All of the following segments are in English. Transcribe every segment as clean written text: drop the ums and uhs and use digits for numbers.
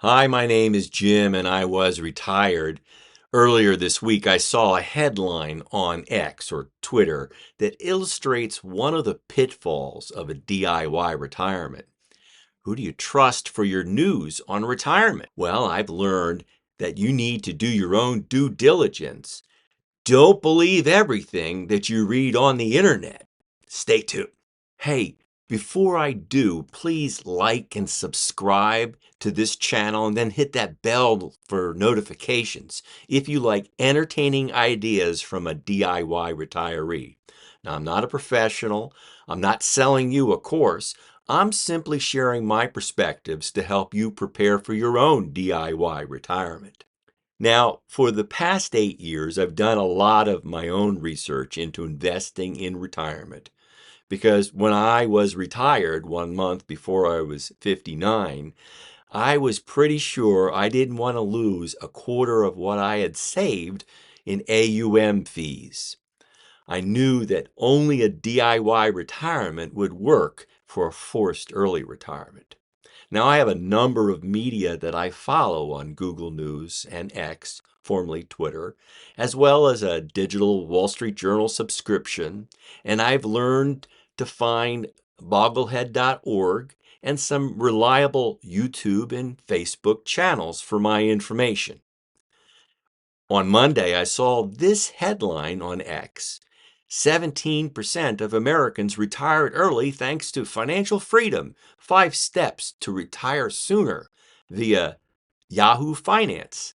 Hi, my name is Jim and I was retired. Earlier this week, I saw a headline on X or Twitter that illustrates one of the pitfalls of a DIY retirement. Who do you trust for your news on retirement? Well, I've learned that you need to do your own due diligence. Don't believe everything that you read on the internet. Stay tuned. Hey, before I do, please like and subscribe to this channel and then hit that bell for notifications if you like entertaining ideas from a DIY retiree. Now, I'm not a professional. I'm not selling you a course. I'm simply sharing my perspectives to help you prepare for your own DIY retirement. Now, for the past 8 years, I've done a lot of my own research into investing in retirement because when I was retired 1 month before I was 59, I was pretty sure I didn't want to lose a quarter of what I had saved in AUM fees. I knew that only a DIY retirement would work for a forced early retirement. Now, I have a number of media that I follow on Google News and X, formerly Twitter, as well as a digital Wall Street Journal subscription, and I've learned to find bogglehead.org and some reliable YouTube and Facebook channels for my information. On Monday, I saw this headline on X. 17% of Americans retired early thanks to financial freedom. 5 steps to retire sooner via Yahoo Finance.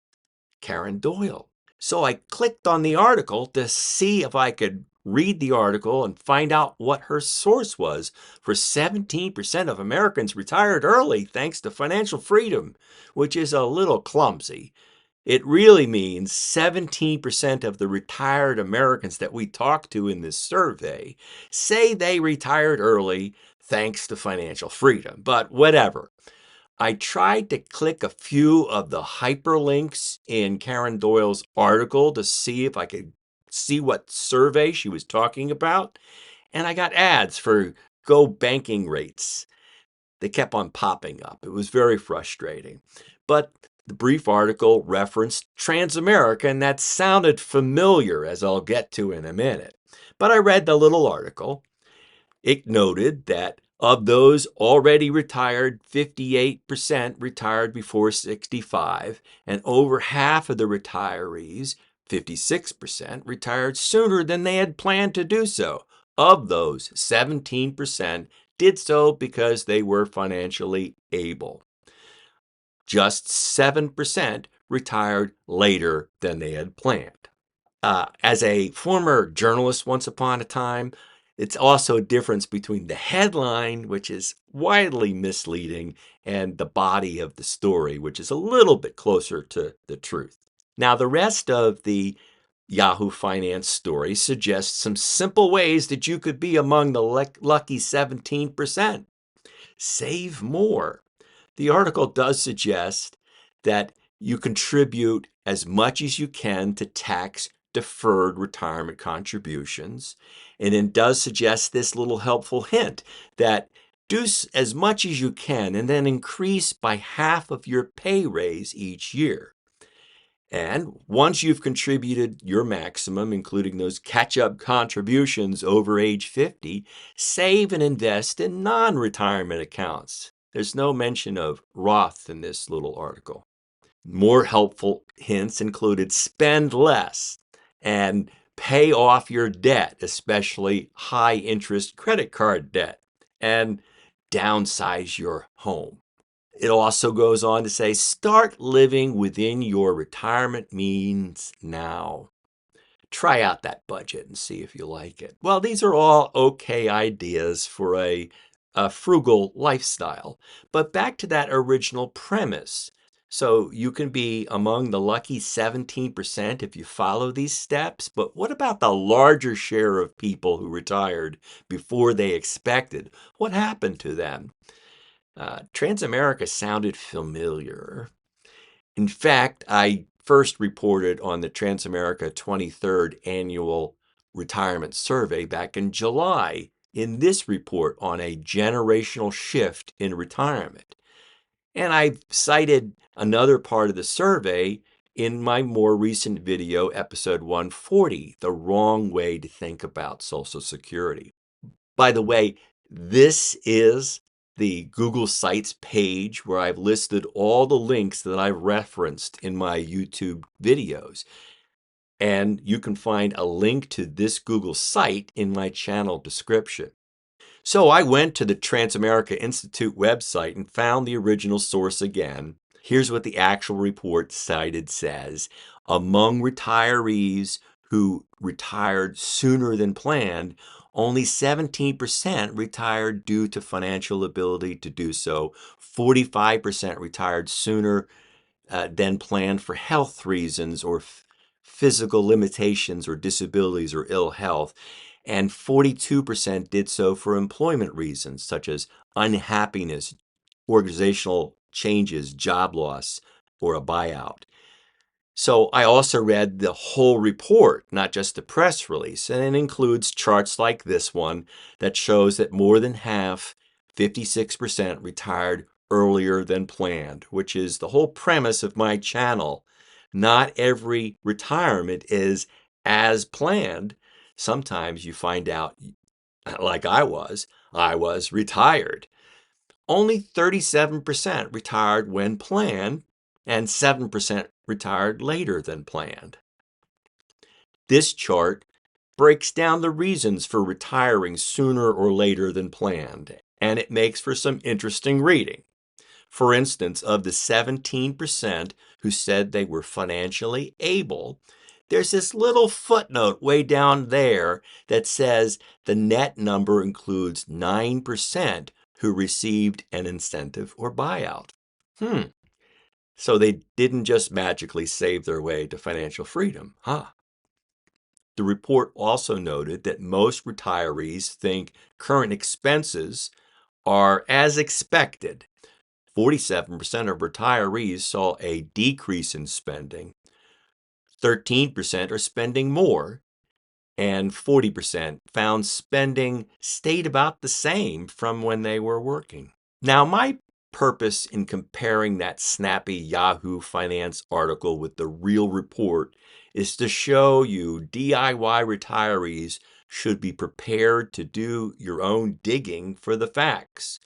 Karen Doyle. So I clicked on the article to see if I could read the article and find out what her source was for 17% of Americans retired early thanks to financial freedom, which is a little clumsy. It really means 17% of the retired Americans that we talked to in this survey say they retired early thanks to financial freedom. But whatever. I tried to click a few of the hyperlinks in Karen Doyle's article to see if I could see what survey she was talking about, and I got ads for Go banking rates. They kept on popping up. It was very frustrating. But the brief article referenced Transamerica, and that sounded familiar, as I'll get to in a minute. But I read the little article. It noted that of those already retired, 58% retired before 65, and over half of the retirees, 56%, retired sooner than they had planned to do so. Of those, 17% did so because they were financially able. Just 7% retired later than they had planned. As a former journalist once upon a time, it's also a difference between the headline, which is widely misleading, and the body of the story, which is a little bit closer to the truth. Now, the rest of the Yahoo Finance story suggests some simple ways that you could be among the lucky 17%. Save more. The article does suggest that you contribute as much as you can to tax deferred retirement contributions. And it does suggest this little helpful hint that do as much as you can and then increase by half of your pay raise each year. And once you've contributed your maximum, including those catch-up contributions over age 50, save and invest in non-retirement accounts. There's no mention of Roth in this little article. More helpful hints included spend less and pay off your debt, especially high-interest credit card debt, and downsize your home. It also goes on to say, start living within your retirement means now. Try out that budget and see if you like it. Well, these are all okay ideas for a frugal lifestyle. But back to that original premise. So you can be among the lucky 17% if you follow these steps. But what about the larger share of people who retired before they expected? What happened to them? Transamerica sounded familiar. In fact, I first reported on the Transamerica 23rd Annual Retirement Survey back in July in this report on a generational shift in retirement. And I cited another part of the survey in my more recent video, episode 140, The Wrong Way to Think About Social Security. By the way, this is the Google Sites page where I've listed all the links that I've referenced in my YouTube videos. And you can find a link to this Google site in my channel description. So I went to the Transamerica Institute website and found the original source again. Here's what the actual report cited says. Among retirees who retired sooner than planned, only 17% retired due to financial ability to do so. 45% retired sooner than planned for health reasons or physical limitations or disabilities or ill health. And 42% did so for employment reasons, such as unhappiness, organizational changes, job loss, or a buyout. So I also read the whole report, not just the press release, and it includes charts like this one that shows that more than half, 56%, retired earlier than planned, which is the whole premise of my channel. Not every retirement is as planned. Sometimes you find out, like I was retired. Only 37% retired when planned, and 7% retired later than planned. This chart breaks down the reasons for retiring sooner or later than planned, and it makes for some interesting reading. For instance, of the 17% who said they were financially able, there's this little footnote way down there that says the net number includes 9% who received an incentive or buyout. So they didn't just magically save their way to financial freedom, huh? The report also noted that most retirees think current expenses are as expected. 47% of retirees saw a decrease in spending, 13% are spending more, and 40% found spending stayed about the same from when they were working. Now, my purpose in comparing that snappy Yahoo Finance article with the real report is to show you DIY retirees should be prepared to do your own digging for the facts.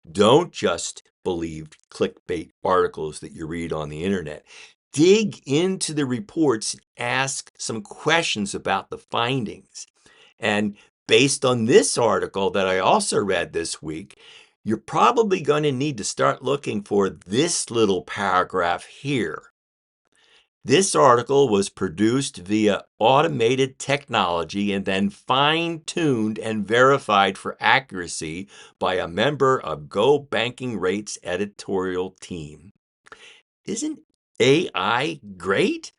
Don't just believe clickbait articles that you read on the internet. Dig into the reports and ask some questions about the findings. And based on this article that I also read this week, you're probably going to need to start looking for this little paragraph here. This article was produced via automated technology and then fine-tuned and verified for accuracy by a member of Go Banking Rate's editorial team. Isn't AI great?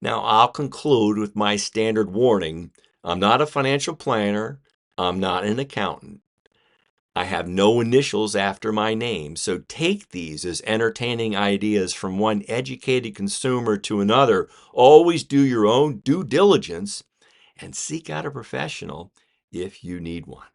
Now, I'll conclude with my standard warning. I'm not a financial planner. I'm not an accountant. I have no initials after my name, so take these as entertaining ideas from one educated consumer to another. Always do your own due diligence and seek out a professional if you need one.